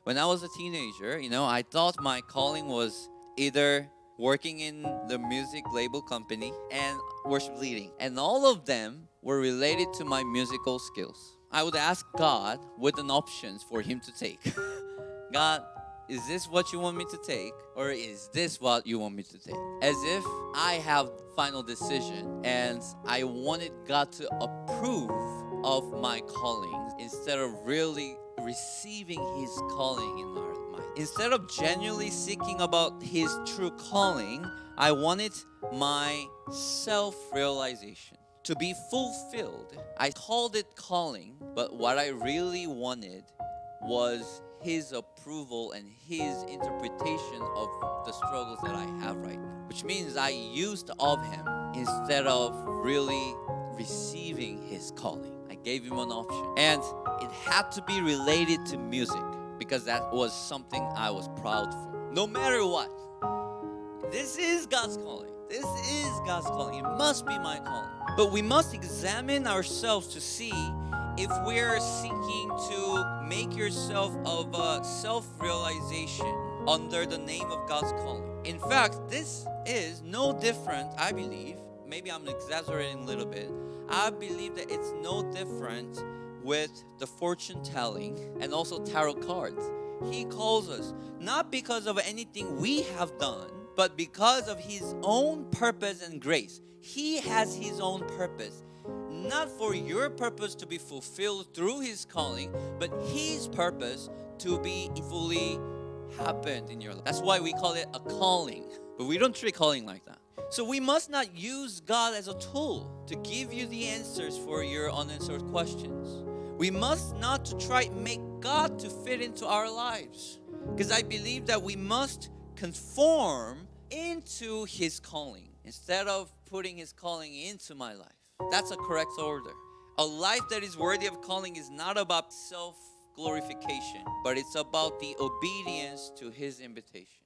When I was a teenager, I thought my calling was either working in the music label company and worship leading. And all of them were related to my musical skills. I would ask God with an options for him to take. God, is this what you want me to take, or is this what you want me to take? As if I have final decision and I wanted God to approve of my calling instead of really receiving his calling in our mind. Instead of genuinely seeking about his true calling, I wanted my self-realization to be fulfilled. I called it calling, but what I really wanted was his approval and his interpretation of the struggles that I have right now. Which means I used of him instead of really receiving his calling. I gave him an option. And it had to be related to music because that was something I was proud for. No matter what, this is God's calling. This is God's calling. It must be my calling. But we must examine ourselves to see if we're seeking to make yourself of a self-realization under the name of God's calling. In fact, this is no different, I believe. Maybe I'm exaggerating a little bit. I believe that it's no different with the fortune telling and also tarot cards. He calls us not because of anything we have done, but because of his own purpose and grace. He has his own purpose. Not for your purpose to be fulfilled through his calling, but his purpose to be fully happened in your life. That's why we call it a calling. But we don't treat calling like that. So we must not use God as a tool to give you the answers for your unanswered questions. We must not to try to make God to fit into our lives. Because I believe that we must conform into his calling instead of putting his calling into my life. That's a correct order. A life that is worthy of calling is not about self-glorification, but it's about the obedience to his invitation.